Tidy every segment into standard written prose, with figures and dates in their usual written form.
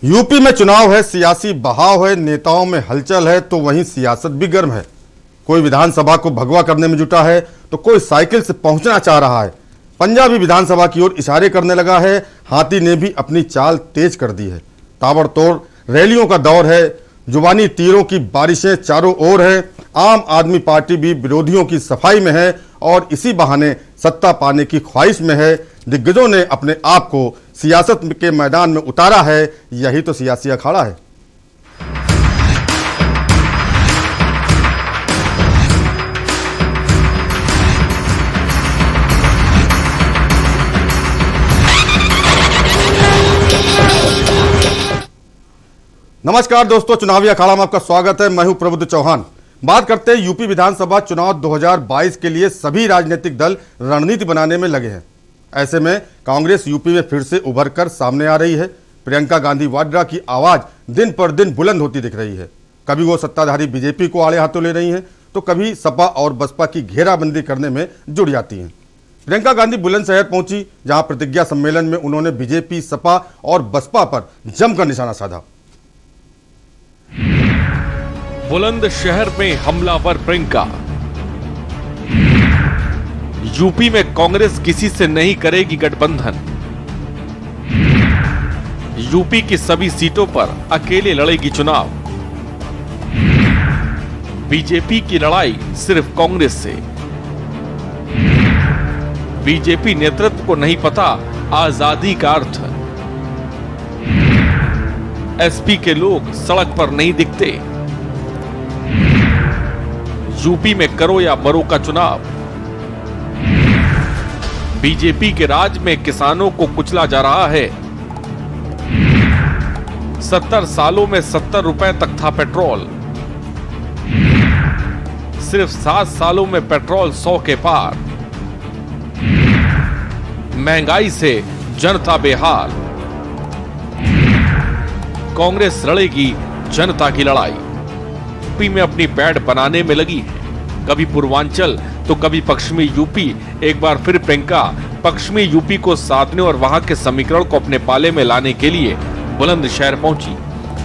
UP में चुनाव है, सियासी बहाव है, नेताओं में हलचल है, तो वहीं सियासत भी गर्म है। कोई विधानसभा को भगवा करने में जुटा है, तो कोई साइकिल से पहुंचना चाह रहा है। पंजाबी विधानसभा की ओर इशारे करने लगा है। हाथी ने भी अपनी चाल तेज कर दी है। ताबड़तोड़ रैलियों का दौर है। जुबानी तीरों की बारिशें चारों ओर है। आम आदमी पार्टी भी विरोधियों की सफाई में है और इसी बहाने सत्ता पाने की ख्वाहिश में है। दिग्गजों ने अपने आप को सियासत के मैदान में उतारा है। यही तो सियासी अखाड़ा है। नमस्कार दोस्तों, चुनावी अखाड़ा में आपका स्वागत है। मैं हूं प्रबुद्ध चौहान। बात करते हैं यूपी विधानसभा चुनाव 2022 के लिए सभी राजनीतिक दल रणनीति बनाने में लगे हैं। ऐसे में कांग्रेस यूपी में फिर से उभर कर सामने आ रही है। प्रियंका गांधी वाड्रा की आवाज दिन पर दिन बुलंद होती दिख रही है। कभी वो सत्ताधारी बीजेपी को आड़े हाथों ले रही हैं, तो कभी सपा और बसपा की घेराबंदी करने में जुड़ जाती हैं। प्रियंका गांधी बुलंदशहर पहुंची, जहां प्रतिज्ञा सम्मेलन में उन्होंने बीजेपी, सपा और बसपा पर जमकर निशाना साधा। बुलंदशहर में हमलावर प्रियंका। यूपी में कांग्रेस किसी से नहीं करेगी गठबंधन। यूपी की सभी सीटों पर अकेले लड़ेगी चुनाव। बीजेपी की लड़ाई सिर्फ कांग्रेस से। बीजेपी नेतृत्व को नहीं पता आजादी का अर्थ। एसपी के लोग सड़क पर नहीं दिखते। यूपी में करो या मरो का चुनाव। बीजेपी के राज में किसानों को कुचला जा रहा है। 70 सालों में 70 रुपए तक था पेट्रोल। सिर्फ 7 सालों में पेट्रोल 100 के पार। महंगाई से जनता बेहाल। कांग्रेस लड़ेगी जनता की लड़ाई। यूपी में अपनी पैठ बनाने में लगी है। कभी पूर्वांचल तो कभी पश्चिमी यूपी। एक बार फिर प्रियंका पश्चिमी यूपी को साधने और वहां के समीकरण को अपने पाले में लाने के लिए बुलंदशहर पहुंची।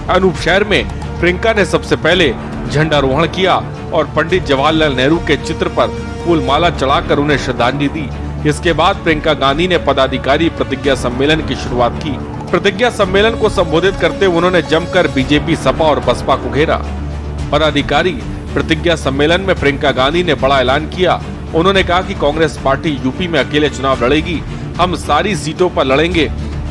अनूप शहर में प्रियंका ने सबसे पहले झंडारोहण किया और पंडित जवाहरलाल नेहरू के चित्र पर फूलमाला चढ़ाकर उन्हें श्रद्धांजलि दी। इसके बाद प्रियंका गांधी ने पदाधिकारी प्रतिज्ञा सम्मेलन की शुरुआत की। प्रतिज्ञा सम्मेलन को संबोधित करते उन्होंने जमकर बीजेपी, सपा और बसपा को घेरा। पदाधिकारी प्रतिज्ञा सम्मेलन में प्रियंका गांधी ने बड़ा ऐलान किया। उन्होंने कहा कि कांग्रेस पार्टी यूपी में अकेले चुनाव लड़ेगी। हम सारी सीटों पर लड़ेंगे,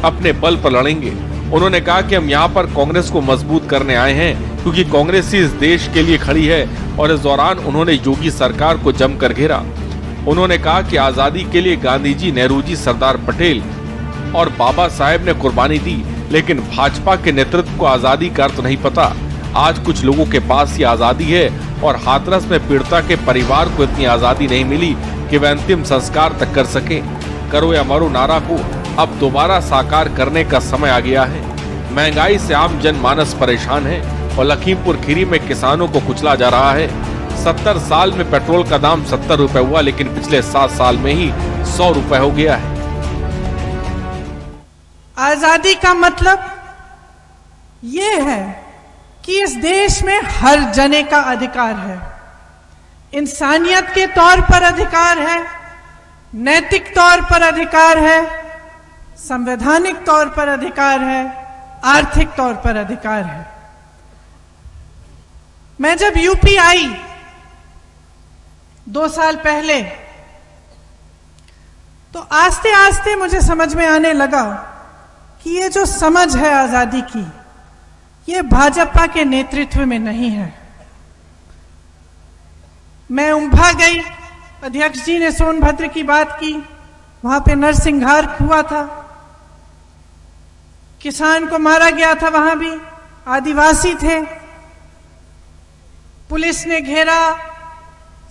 अपने बल पर लड़ेंगे। उन्होंने कहा कि हम यहाँ पर कांग्रेस को मजबूत करने आए हैं, क्योंकि कांग्रेस ही इस देश के लिए खड़ी है। और इस दौरान उन्होंने योगी सरकार को जमकर घेरा। उन्होंने कहा कि आजादी के लिए गांधी जी, नेहरू जी, सरदार पटेल और बाबा साहेब ने कुर्बानी दी, लेकिन भाजपा के नेतृत्व को आजादी का अर्थ नहीं पता। आज कुछ लोगों के पास ये आजादी है और हाथरस में पीड़िता के परिवार को इतनी आजादी नहीं मिली कि वह अंतिम संस्कार तक कर सके। करो या मरो नारा को अब दोबारा साकार करने का समय आ गया है। महंगाई से आम जनमानस परेशान है और लखीमपुर खीरी में किसानों को कुचला जा रहा है। 70 साल में पेट्रोल का दाम 70 रुपए हुआ, लेकिन पिछले 7 साल में ही 100 रुपए हो गया है। आजादी का मतलब ये है कि इस देश में हर जने का अधिकार है। इंसानियत के तौर पर अधिकार है, नैतिक तौर पर अधिकार है, संवैधानिक तौर पर अधिकार है, आर्थिक तौर पर अधिकार है। मैं जब यूपी आई 2 साल पहले, तो आस्ते आस्ते मुझे समझ में आने लगा कि ये जो समझ है आजादी की, ये भाजपा के नेतृत्व में नहीं है। मैं उम्भा गई, अध्यक्ष जी ने सोनभद्र की बात की, वहां पे नरसंहार हुआ था, किसान को मारा गया था, वहां भी आदिवासी थे, पुलिस ने घेरा,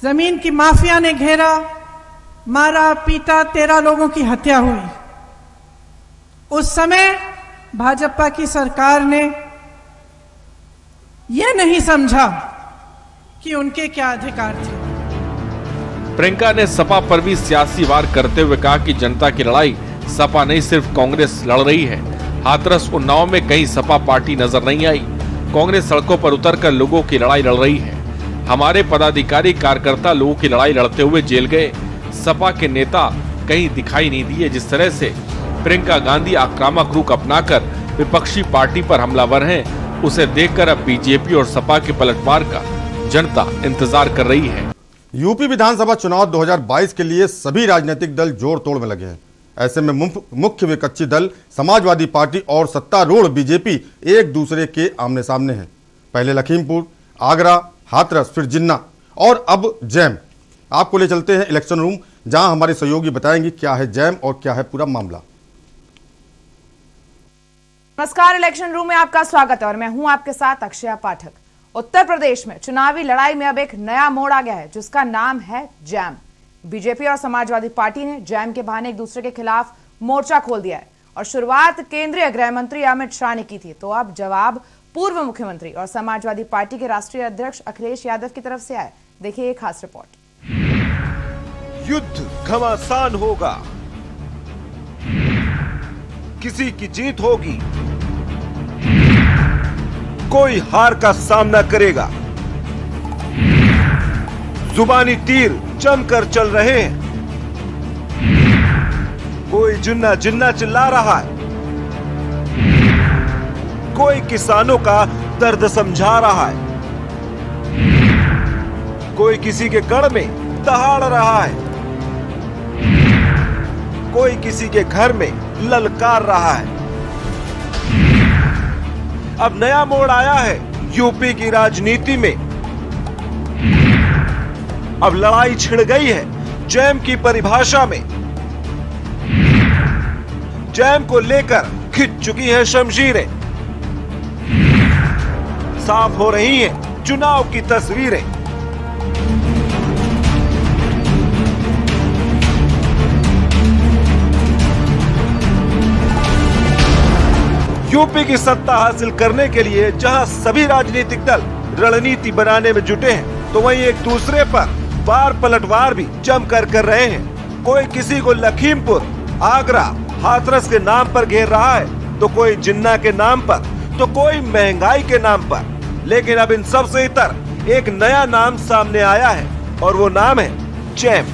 जमीन की माफिया ने घेरा, मारा पीटा, 13 लोगों की हत्या हुई। उस समय भाजपा की सरकार ने यह नहीं समझा कि उनके क्या अधिकार थे। प्रियंका ने सपा पर भी सियासी वार करते हुए कहा कि जनता की लड़ाई सपा नहीं सिर्फ कांग्रेस लड़ रही है। हाथरस उन्नाव में कहीं सपा पार्टी नजर नहीं आई। कांग्रेस सड़कों पर उतरकर लोगों की लड़ाई लड़ रही है। हमारे पदाधिकारी कार्यकर्ता लोगों की लड़ाई लड़ते हुए जेल गए। सपा के नेता कहीं दिखाई नहीं दिए। जिस तरह से प्रियंका गांधी आक्रामक रुख अपनाकर विपक्षी पार्टी पर हमलावर हैं, उसे देखकर अब बीजेपी और सपा के पलटवार का जनता इंतजार कर रही है। यूपी विधानसभा चुनाव 2022 के लिए सभी राजनीतिक दल जोड़ तोड़ में लगे हैं। ऐसे में मुख्य विपक्षी दल समाजवादी पार्टी और सत्तारूढ़ बीजेपी एक दूसरे के आमने सामने हैं। पहले लखीमपुर, आगरा, हाथरस, फिर जिन्ना और अब जैम। आपको ले चलते हैं इलेक्शन रूम, जहां हमारे सहयोगी बताएंगे क्या है जैम और क्या है पूरा मामला। नमस्कार, इलेक्शन रूम में आपका स्वागत है और मैं हूं आपके साथ अक्षया पाठक। उत्तर प्रदेश में चुनावी लड़ाई में अब एक नया मोड़ आ गया है, जिसका नाम है जैम। बीजेपी और समाजवादी पार्टी ने जैम के बहाने एक दूसरे के खिलाफ मोर्चा खोल दिया है और शुरुआत केंद्रीय गृह मंत्री अमित शाह ने की थी। तो अब जवाब पूर्व मुख्यमंत्री और समाजवादी पार्टी के राष्ट्रीय अध्यक्ष अखिलेश यादव की तरफ से आए। देखिए एक खास रिपोर्ट। युद्ध घमासान होगा, किसी की जीत होगी, कोई हार का सामना करेगा। जुबानी तीर जमकर चल रहे हैं। कोई जिन्ना जिन्ना चिल्ला रहा है, कोई किसानों का दर्द समझा रहा है, कोई किसी के गढ़ में दहाड़ रहा है, कोई किसी के घर में ललकार रहा है। अब नया मोड़ आया है यूपी की राजनीति में। अब लड़ाई छिड़ गई है जैम की परिभाषा में। जैम को लेकर खिंच चुकी है शमशीरें। साफ हो रही हैं चुनाव की तस्वीरें। यूपी की सत्ता हासिल करने के लिए जहां सभी राजनीतिक दल रणनीति बनाने में जुटे हैं, तो वहीं एक दूसरे पर वार पलटवार भी जमकर कर रहे हैं। कोई किसी को लखीमपुर, आगरा, हाथरस के नाम पर घेर रहा है, तो कोई जिन्ना के नाम पर, तो कोई महंगाई के नाम पर। लेकिन अब इन सब से इतर एक नया नाम सामने आया है और वो नाम है जैम।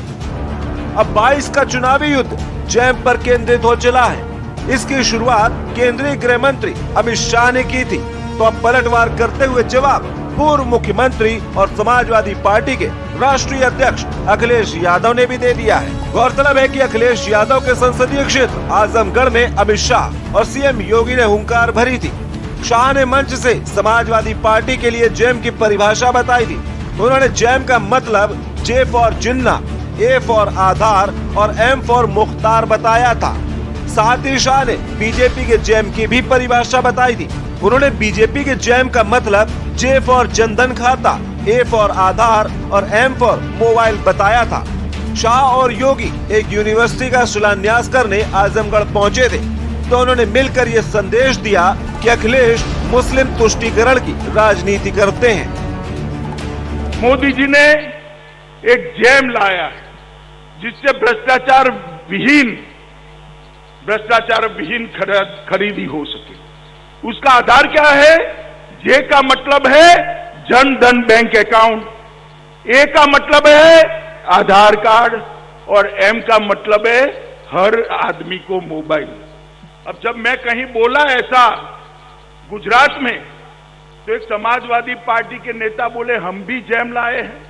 अब 22 का चुनावी युद्ध जैम पर केंद्रित हो चला है। इसकी शुरुआत केंद्रीय गृह मंत्री अमित शाह ने की थी, तो अब पलटवार करते हुए जवाब पूर्व मुख्यमंत्री और समाजवादी पार्टी के राष्ट्रीय अध्यक्ष अखिलेश यादव ने भी दे दिया है। गौरतलब है कि अखिलेश यादव के संसदीय क्षेत्र आजमगढ़ में अमित शाह और सीएम योगी ने हुंकार भरी थी। शाह ने मंच से समाजवादी पार्टी के लिए जैम की परिभाषा बताई थी। उन्होंने जैम का मतलब J for Jinnah, A for आधार और एम फॉर मुख्तार बताया था। साथ ही शाह ने बीजेपी के जैम की भी परिभाषा बताई थी। उन्होंने बीजेपी के जैम का मतलब जे फॉर जनधन खाता, ए फॉर आधार और एम फॉर मोबाइल बताया था। शाह और योगी एक यूनिवर्सिटी का शिलान्यास करने आजमगढ़ पहुंचे थे, तो उन्होंने मिलकर ये संदेश दिया कि अखिलेश मुस्लिम तुष्टीकरण की राजनीति करते हैं। मोदी जी ने एक जैम लाया है जिससे भ्रष्टाचार विहीन खरीदी हो सके। उसका आधार क्या है? जे का मतलब है जन धन बैंक अकाउंट, ए का मतलब है आधार कार्ड और एम का मतलब है हर आदमी को मोबाइल। अब जब मैं कहीं बोला ऐसा गुजरात में, तो एक समाजवादी पार्टी के नेता बोले हम भी जैम लाए हैं।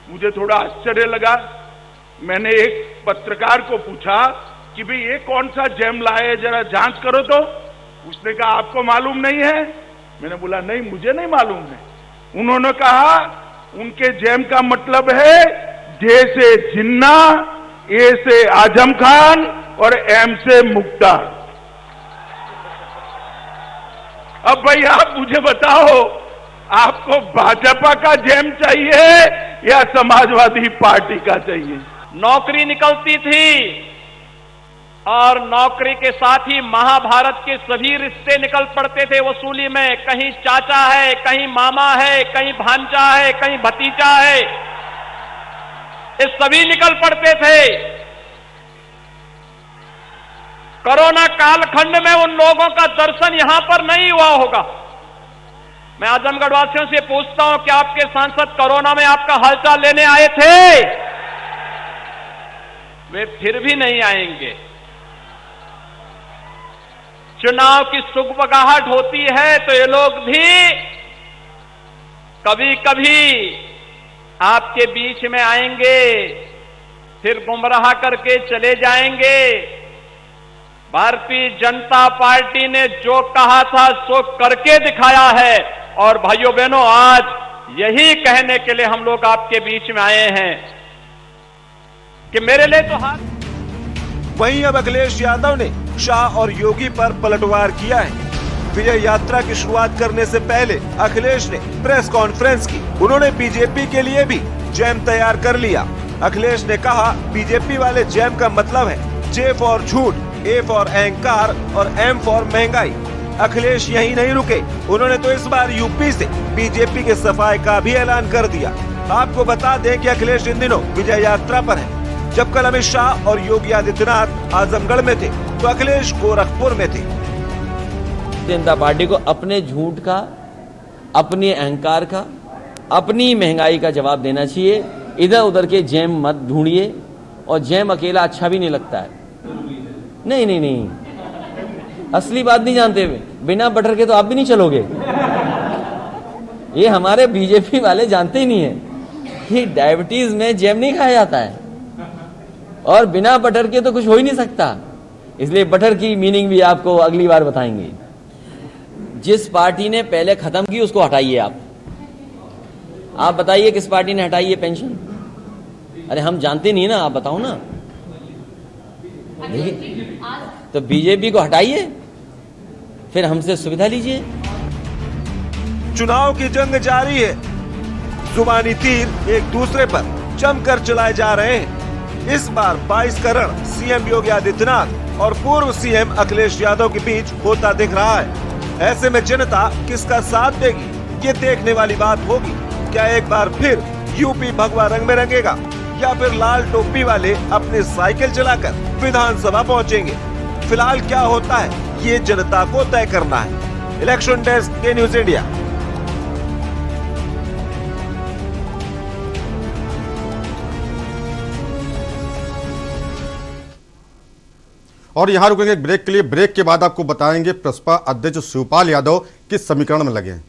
मुझे थोड़ा आश्चर्य लगा। मैंने एक पत्रकार को पूछा कि भाई ये कौन सा जैम लाए, जरा जांच करो तो। उसने कहा आपको मालूम नहीं है? मैंने बोला नहीं, मुझे नहीं मालूम है। उन्होंने कहा उनके जैम का मतलब है जे से जिन्ना, ए से आजम खान और एम से मुख्तार। अब भाई आप मुझे बताओ, आपको भाजपा का जैम चाहिए या समाजवादी पार्टी का चाहिए? नौकरी निकलती थी और नौकरी के साथ ही महाभारत के सभी रिश्ते निकल पड़ते थे वसूली में। कहीं चाचा है, कहीं मामा है, कहीं भांजा है, कहीं भतीजा है, ये सभी निकल पड़ते थे। कोरोना कालखंड में उन लोगों का दर्शन यहां पर नहीं हुआ होगा। मैं आजमगढ़ वासियों से पूछता हूं कि आपके सांसद कोरोना में आपका हालचाल लेने आए थे? वे फिर भी नहीं आएंगे। चुनाव की सुगबगाहट होती है तो ये लोग भी कभी कभी आपके बीच में आएंगे, फिर गुमराह करके चले जाएंगे। भारतीय जनता पार्टी ने जो कहा था सो करके दिखाया है और भाइयों बहनों आज यही कहने के लिए हम लोग आपके बीच में आए हैं कि मेरे लिए तो हाथ। वहीं अब अखिलेश यादव ने शाह और योगी पर पलटवार किया है। विजय यात्रा की शुरुआत करने से पहले अखिलेश ने प्रेस कॉन्फ्रेंस की। उन्होंने बीजेपी के लिए भी जैम तैयार कर लिया। अखिलेश ने कहा बीजेपी वाले जैम का मतलब है जे फॉर झूठ, ए फॉर अहंकार और एम फॉर महंगाई। अखिलेश यहीं नहीं रुके, उन्होंने तो इस बार यूपी से बीजेपी के सफाई का भी ऐलान कर दिया। आपको बता दें कि अखिलेश इन दिनों विजय यात्रा पर है। जब कल अमित शाह और योगी आदित्यनाथ आजमगढ़ में थे तो अखिलेश गोरखपुर में थे। जनता पार्टी को अपने झूठ का, अपने अहंकार का, अपनी महंगाई का जवाब देना चाहिए। इधर उधर के जैम मत ढूंढिए, और जैम अकेला अच्छा भी नहीं लगता है। नहीं नहीं नहीं, असली बात नहीं जानते हुए बिना बटर के तो आप भी नहीं चलोगे। ये हमारे बीजेपी वाले जानते ही नहीं है कि डायबिटीज में जैम नहीं खाया जाता है, और बिना बटर के तो कुछ हो ही नहीं सकता। इसलिए बटर की मीनिंग भी आपको अगली बार बताएंगे। जिस पार्टी ने पहले खत्म की उसको हटाइए। आप बताइए किस पार्टी ने हटाई है पेंशन? अरे हम जानते नहीं ना, आप बताओ ना। देखिए, तो बीजेपी को हटाइए, फिर हमसे सुविधा लीजिए। चुनाव की जंग जारी है। जुबानी तीर एक दूसरे पर जमकर चलाए जा रहे हैं। इस बार 22 का रण सीएम योगी आदित्यनाथ और पूर्व सीएम अखिलेश यादव के बीच होता दिख रहा है। ऐसे में जनता किसका साथ देगी, ये देखने वाली बात होगी। क्या एक बार फिर यूपी भगवा रंग में रंगेगा, या फिर लाल टोपी वाले अपनी साइकिल चलाकर विधानसभा पहुंचेंगे? फिलहाल क्या होता है ये जनता को तय करना है। इलेक्शन डेस्क के न्यूज इंडिया। और यहां रुकेंगे एक ब्रेक के लिए। ब्रेक के बाद आपको बताएंगे प्रसपा अध्यक्ष शिवपाल यादव किस समीकरण में लगे हैं।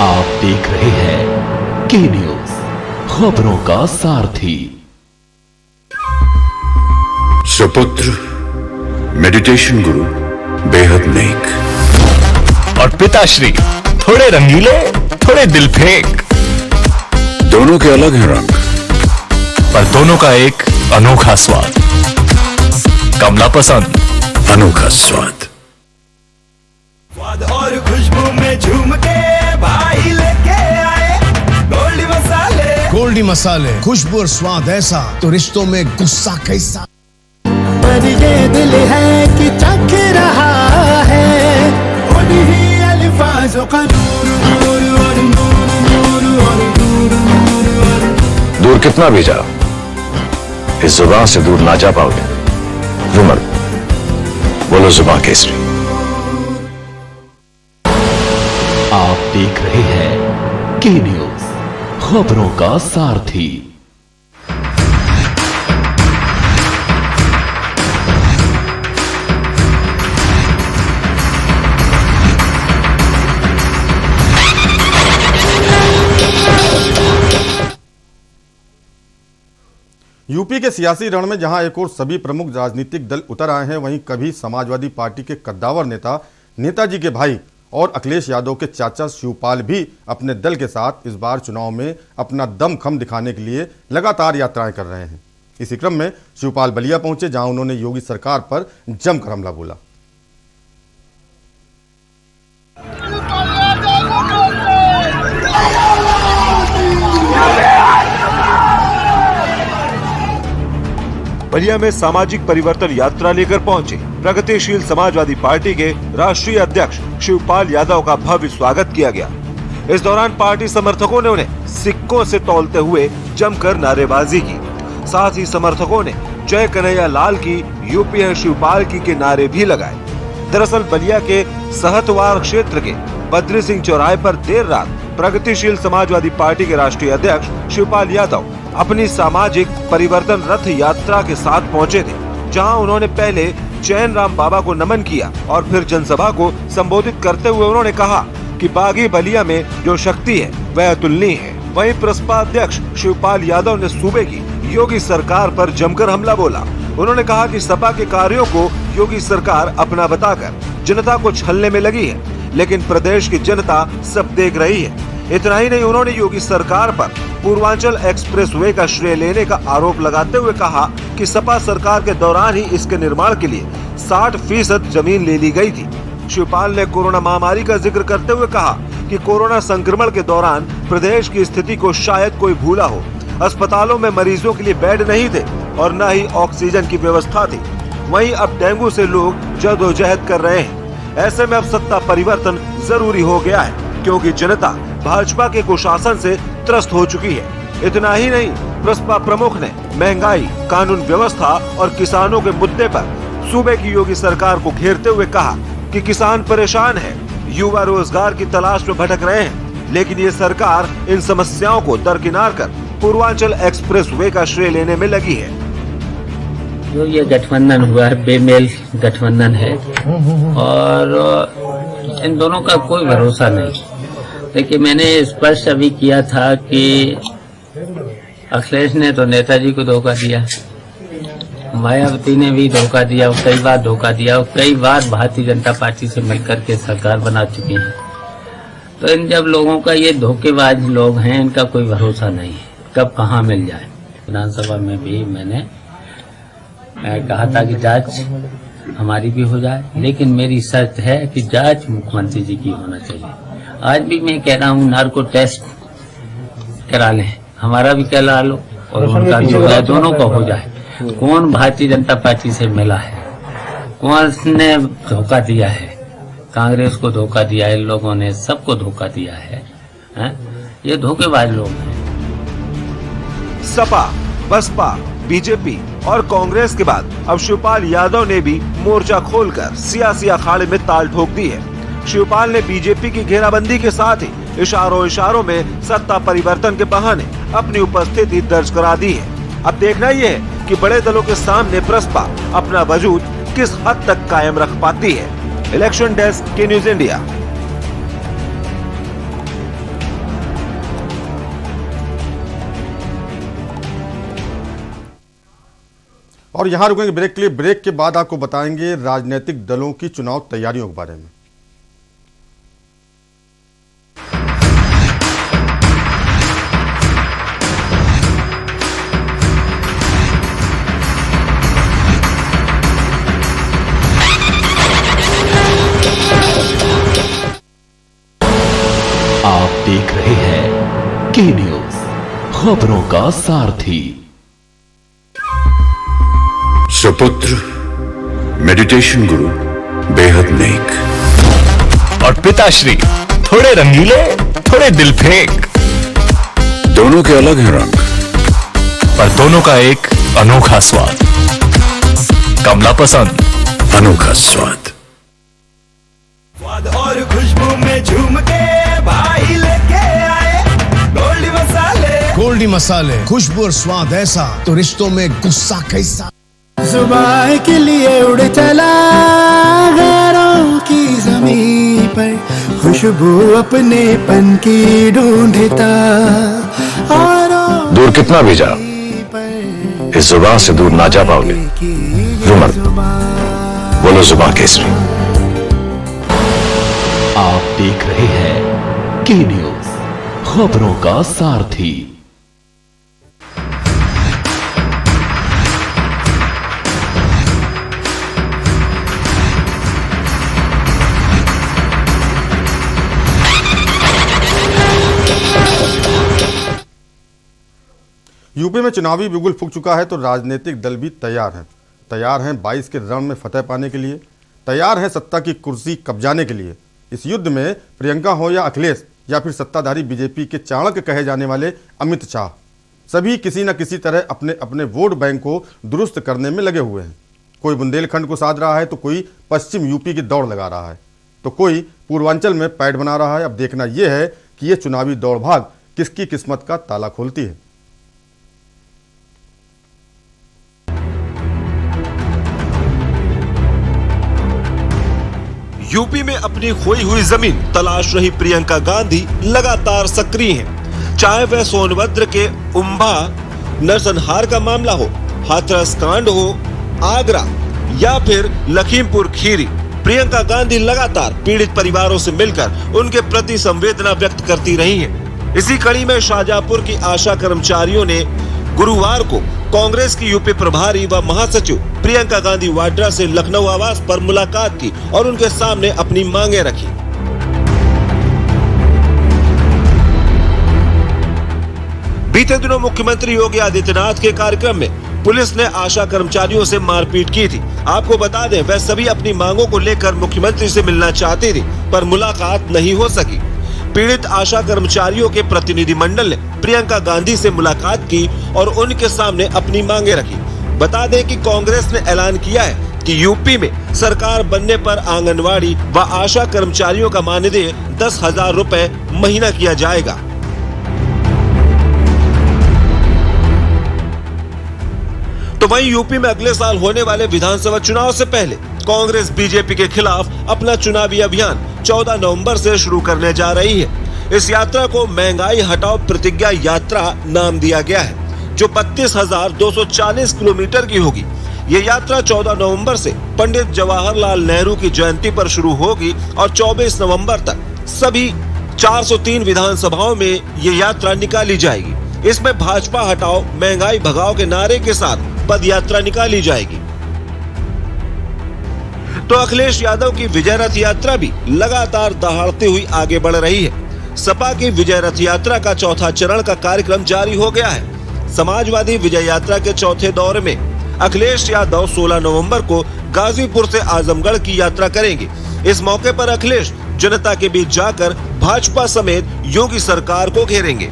आप देख रहे हैं के न्यूज, खबरों का सारथी। सुपुत्र मेडिटेशन गुरु बेहद नेक और पिताश्री थोड़े रंगीले, थोड़े दिल फेंक। दोनों के अलग हैं रंग, पर दोनों का एक अनोखा स्वाद। कमला पसंद, अनोखा स्वाद। और खुशबू में झूम के भाई लेके आए गोल्डी मसाले। गोल्डी मसाले, खुशबू और स्वाद ऐसा तो रिश्तों में गुस्सा कैसा। पर ये दिल है कि चख रहा है उन्हीं अल्फाजों का दूर कितना भी जाओ, इस जुबान से दूर ना जा पाओगे। रुमल बोलो जुबान केसरी। आप देख रहे हैं के न्यूज, खबरों का सारथी। यूपी के सियासी रण में जहां एक और सभी प्रमुख राजनीतिक दल उतर आए हैं, वहीं कभी समाजवादी पार्टी के कद्दावर नेता नेताजी के भाई और अखिलेश यादव के चाचा शिवपाल भी अपने दल के साथ इस बार चुनाव में अपना दमखम दिखाने के लिए लगातार यात्राएं कर रहे हैं। इसी क्रम में शिवपाल बलिया पहुंचे, जहां उन्होंने योगी सरकार पर जमकर हमला बोला। बलिया में सामाजिक परिवर्तन यात्रा लेकर पहुंचे प्रगतिशील समाजवादी पार्टी के राष्ट्रीय अध्यक्ष शिवपाल यादव का भव्य स्वागत किया गया। इस दौरान पार्टी समर्थकों ने उन्हें सिक्कों से तौलते हुए जमकर नारेबाजी की। साथ ही समर्थकों ने जय कन्हैया लाल की, यूपी है शिवपाल की के नारे भी लगाए। दरअसल बलिया के सहतवार क्षेत्र के बद्री सिंह चौराहे पर देर रात प्रगतिशील समाजवादी पार्टी के राष्ट्रीय अध्यक्ष शिवपाल यादव अपनी सामाजिक परिवर्तन रथ यात्रा के साथ पहुंचे थे, जहां उन्होंने पहले चैन राम बाबा को नमन किया और फिर जनसभा को संबोधित करते हुए उन्होंने कहा कि बागी बलिया में जो शक्ति है वह अतुलनीय है। वहीं प्रसपा अध्यक्ष शिवपाल यादव ने सूबे की योगी सरकार पर जमकर हमला बोला। उन्होंने कहा कि सपा के कार्यों को योगी सरकार अपना बताकर जनता को छलने में लगी है, लेकिन प्रदेश की जनता सब देख रही है। इतना ही नहीं, उन्होंने योगी सरकार पर पूर्वांचल एक्सप्रेसवे का श्रेय लेने का आरोप लगाते हुए कहा कि सपा सरकार के दौरान ही इसके निर्माण के लिए 60% जमीन ले ली गई थी। शिवपाल ने कोरोना महामारी का जिक्र करते हुए कहा कि कोरोना संक्रमण के दौरान प्रदेश की स्थिति को शायद कोई भूला हो। अस्पतालों में मरीजों के लिए बेड नहीं थे और न ही ऑक्सीजन की व्यवस्था थी। वहीं अब डेंगू से लोग जद्दोजहद कर रहे हैं। ऐसे में अब सत्ता परिवर्तन जरूरी हो गया है, क्योंकि जनता भाजपा के कुशासन से त्रस्त हो चुकी है। इतना ही नहीं, प्रसपा प्रमुख ने महंगाई, कानून व्यवस्था और किसानों के मुद्दे पर सूबे की योगी सरकार को घेरते हुए कहा कि किसान परेशान है, युवा रोजगार की तलाश में भटक रहे हैं, लेकिन ये सरकार इन समस्याओं को दरकिनार कर पूर्वांचल एक्सप्रेसवे का श्रेय लेने में लगी है। जो ये गठबंधन हुआ है बेमेल गठबंधन है और इन दोनों का कोई भरोसा नहीं। देखिए, मैंने स्पष्ट अभी किया था कि अखिलेश ने तो नेताजी को धोखा दिया, मायावती ने भी धोखा दिया, कई बार धोखा दिया, कई बार भारतीय जनता पार्टी से मिलकर के सरकार बना चुकी है। तो इन जब लोगों का ये धोखेबाज लोग हैं, इनका कोई भरोसा नहीं है, कब कहाँ मिल जाए। विधानसभा में भी मैंने कहा था कि जांच हमारी भी हो जाए, लेकिन मेरी शर्त है कि जांच मुख्यमंत्री जी की होना चाहिए। आज भी मैं कह रहा हूँ नार्को टेस्ट करा लें, हमारा भी करा लो और उनका भी हो जाए, दोनों का हो जाए। कौन भारतीय जनता पार्टी से मिला है, कौन ने धोखा दिया है, कांग्रेस को धोखा दिया है, इन लोगों ने सबको धोखा दिया है, ये धोखेबाज लोग हैं। सपा, बसपा, बीजेपी और कांग्रेस के बाद अब शिवपाल यादव ने भी मोर्चा खोलकर सियासी अखाड़े में ताल ठोक दी है। शिवपाल ने बीजेपी की घेराबंदी के साथ ही इशारों में सत्ता परिवर्तन के बहाने अपनी उपस्थिति दर्ज करा दी है। अब देखना यह है कि बड़े दलों के सामने प्रसपा अपना वजूद किस हद तक कायम रख पाती है। इलेक्शन डेस्क के न्यूज इंडिया। और यहां रुकेंगे ब्रेक के लिए। ब्रेक के बाद आपको बताएंगे राजनीतिक दलों की चुनाव तैयारियों के बारे में। आप देख रहे हैं के न्यूज, खबरों का सारथी। सुपुत्र मेडिटेशन गुरु बेहद नेक और पिताश्री थोड़े रंगीले, थोड़े दिल फेंक। दोनों के अलग हैं रंग, पर दोनों का एक अनोखा स्वाद। कमला पसंद, अनोखा स्वाद। और खुशबू में झूम के भाई लेके आए गोल्डी मसाले। गोल्डी मसाले, खुशबू और स्वाद ऐसा तो रिश्तों में गुस्सा कैसा। सुबह के लिए उड़ चला गैरों की ज़मीं पर, खुशबू अपने पन की ढूंढता। और दूर कितना भी जाओ, इस जुबान से दूर ना जा पाओगे। रुमल, बोलो जुबान केसरी। आप देख रहे हैं के न्यूज, खबरों का सारथी। यूपी में चुनावी बिगुल फूंक चुका है तो राजनीतिक दल भी तैयार हैं 22 के रण में फतह पाने के लिए, तैयार हैं सत्ता की कुर्सी कब्जाने के लिए। इस युद्ध में प्रियंका हो या अखिलेश या फिर सत्ताधारी बीजेपी के चाणक्य कहे जाने वाले अमित शाह, सभी किसी न किसी तरह अपने अपने वोट बैंक को दुरुस्त करने में लगे हुए हैं। कोई बुंदेलखंड को साध रहा है तो कोई पश्चिम यूपी की दौड़ लगा रहा है तो कोई पूर्वांचल में पैठ बना रहा है। अब देखना यह है कि यह चुनावी दौड़ भाग किसकी किस्मत का ताला खोलती है। यूपी में अपनी खोई हुई जमीन तलाश रही प्रियंका गांधी लगातार सक्रिय हैं। चाहे वह सोनभद्र के उम्भा नरसंहार का मामला हो, हाथरस कांड हो, आगरा या फिर लखीमपुर खीरी, प्रियंका गांधी लगातार पीड़ित परिवारों से मिलकर उनके प्रति संवेदना व्यक्त करती रही हैं। इसी कड़ी में शाहजहांपुर की आशा कर्मचारियों ने गुरुवार को कांग्रेस की यूपी प्रभारी व महासचिव प्रियंका गांधी वाड्रा से लखनऊ आवास पर मुलाकात की और उनके सामने अपनी मांगे रखी। बीते दिनों मुख्यमंत्री योगी आदित्यनाथ के कार्यक्रम में पुलिस ने आशा कर्मचारियों से मारपीट की थी। आपको बता दें, वह सभी अपनी मांगों को लेकर मुख्यमंत्री से मिलना चाहती थी पर मुलाकात नहीं हो सकी। पीड़ित आशा कर्मचारियों के प्रतिनिधि मंडल ने प्रियंका गांधी से मुलाकात की और उनके सामने अपनी मांगे रखी। बता दें कि कांग्रेस ने ऐलान किया है कि यूपी में सरकार बनने पर आंगनवाड़ी व आशा कर्मचारियों का मानदेय 10,000 रुपए महीना किया जाएगा। तो वहीं यूपी में अगले साल होने वाले विधानसभा चुनाव से पहले कांग्रेस बीजेपी के खिलाफ अपना चुनावी अभियान 14 नवंबर से शुरू करने जा रही है। इस यात्रा को महंगाई हटाओ प्रतिज्ञा यात्रा नाम दिया गया है, जो 32,240 किलोमीटर की होगी। ये यात्रा 14 नवंबर से पंडित जवाहरलाल नेहरू की जयंती पर शुरू होगी और 24 नवंबर तक सभी 403 विधानसभाओं में ये यात्रा निकाली जाएगी। इसमें भाजपा हटाओ महंगाई भगाओ के नारे के साथ पद यात्रा निकाली जाएगी। तो अखिलेश यादव की विजय रथ यात्रा भी लगातार दहाड़ती हुई आगे बढ़ रही है। सपा की विजय रथ यात्रा का चौथा चरण का कार्यक्रम जारी हो गया है। समाजवादी विजय यात्रा के चौथे दौर में अखिलेश यादव 16 नवंबर को गाजीपुर से आजमगढ़ की यात्रा करेंगे। इस मौके पर अखिलेश जनता के बीच जाकर भाजपा समेत योगी सरकार को घेरेंगे।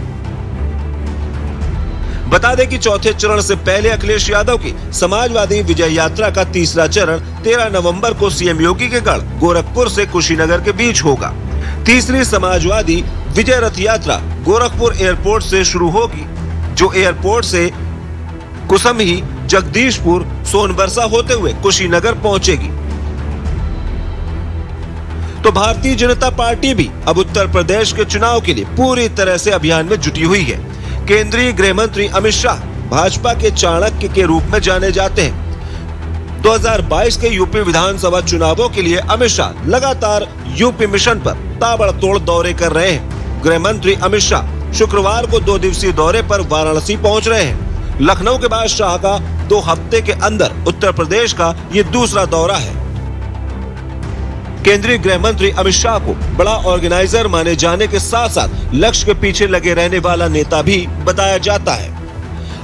बता दें कि चौथे चरण से पहले अखिलेश यादव की समाजवादी विजय यात्रा का तीसरा चरण 13 नवंबर को सीएम योगी के गढ़ गोरखपुर से कुशीनगर के बीच होगा। तीसरी समाजवादी विजय रथ यात्रा गोरखपुर एयरपोर्ट से शुरू होगी, जो एयरपोर्ट से कुसमही, जगदीशपुर, सोनबरसा होते हुए कुशीनगर पहुंचेगी। तो भारतीय जनता पार्टी भी अब उत्तर प्रदेश के चुनाव के लिए पूरी तरह से अभियान में जुटी हुई है। केंद्रीय गृह मंत्री अमित शाह भाजपा के चाणक्य के रूप में जाने जाते हैं। 2022 के यूपी विधानसभा चुनावों के लिए अमित शाह लगातार यूपी मिशन पर ताबड़तोड़ दौरे कर रहे हैं। गृह मंत्री अमित शाह शुक्रवार को 2 दिवसीय दौरे पर वाराणसी पहुंच रहे हैं। लखनऊ के बाद शाह का 2 हफ्ते के अंदर उत्तर प्रदेश का ये दूसरा दौरा है। केंद्रीय गृह मंत्री अमित शाह को बड़ा ऑर्गेनाइजर माने जाने के साथ साथ लक्ष्य के पीछे लगे रहने वाला नेता भी बताया जाता है।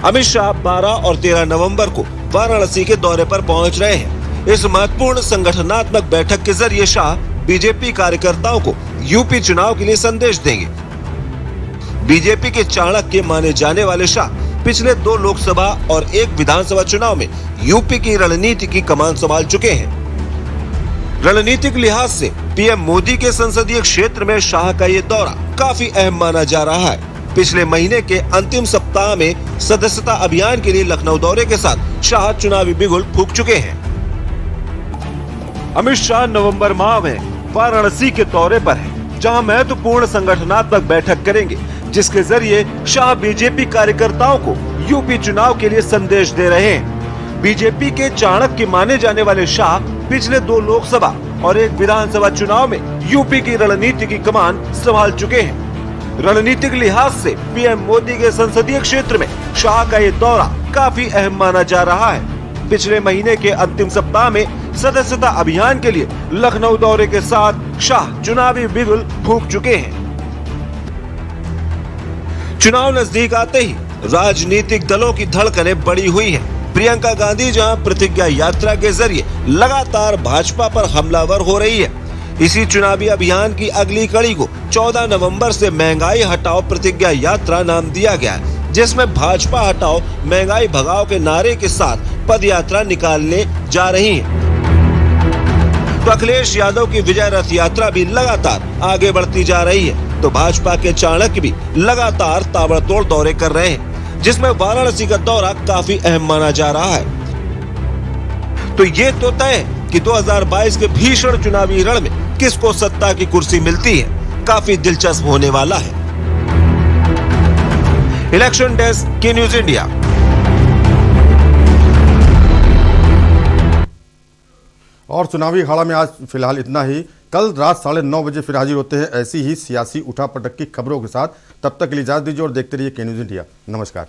अमित शाह 12 और 13 नवंबर को वाराणसी के दौरे पर पहुंच रहे हैं। इस महत्वपूर्ण संगठनात्मक बैठक के जरिए शाह बीजेपी कार्यकर्ताओं को यूपी चुनाव के लिए संदेश देंगे। बीजेपी के चाणक्य माने जाने वाले शाह पिछले 2 लोकसभा और 1 विधानसभा चुनाव में यूपी की रणनीति की कमान संभाल चुके हैं। रणनीतिक लिहाज से पीएम मोदी के संसदीय क्षेत्र में शाह का ये दौरा काफी अहम माना जा रहा है। पिछले महीने के अंतिम सप्ताह में सदस्यता अभियान के लिए लखनऊ दौरे के साथ शाह चुनावी बिगुल फूंक चुके हैं। अमित शाह नवंबर माह में वाराणसी के दौरे पर हैं, जहां महत्वपूर्ण संगठनात्मक बैठक करेंगे, जिसके जरिए शाह बीजेपी कार्यकर्ताओं को यूपी चुनाव के लिए संदेश दे रहे हैं। बीजेपी के चाणक्य माने जाने वाले शाह पिछले 2 लोकसभा और 1 विधानसभा चुनाव में यूपी की रणनीति की कमान संभाल चुके हैं। रणनीतिक लिहाज से पीएम मोदी के संसदीय क्षेत्र में शाह का ये दौरा काफी अहम माना जा रहा है। पिछले महीने के अंतिम सप्ताह में सदस्यता अभियान के लिए लखनऊ दौरे के साथ शाह चुनावी बिगुल फूंक चुके हैं। चुनाव नजदीक आते ही राजनीतिक दलों की धड़कनें बढ़ी हुई हैं। प्रियंका गांधी जहां प्रतिज्ञा यात्रा के जरिए लगातार भाजपा पर हमलावर हो रही है, इसी चुनावी अभियान की अगली कड़ी को 14 नवंबर से महंगाई हटाओ प्रतिज्ञा यात्रा नाम दिया गया है, जिसमें भाजपा हटाओ महंगाई भगाओ के नारे के साथ पद यात्रा निकालने जा रही है। तो अखिलेश यादव की विजय रथ यात्रा भी लगातार आगे बढ़ती जा रही है, तो भाजपा के चाणक्य भी लगातार ताबड़तोड़ दौरे कर रहे हैं, जिसमें वाराणसी का दौरा काफी अहम माना जा रहा है। तो ये तो तय है कि 2022 के भीषण चुनावी रण में किसको सत्ता की कुर्सी मिलती है, काफी दिलचस्प होने वाला है। इलेक्शन डेस्क की न्यूज इंडिया। और चुनावी अखाड़ा में आज फिलहाल इतना ही। कल रात 9:30 बजे फिर हाजिर होते हैं ऐसी ही सियासी उठापटक की खबरों के साथ। तब तक के लिए इजाजत दीजिए और देखते रहिए के न्यूज इंडिया। नमस्कार।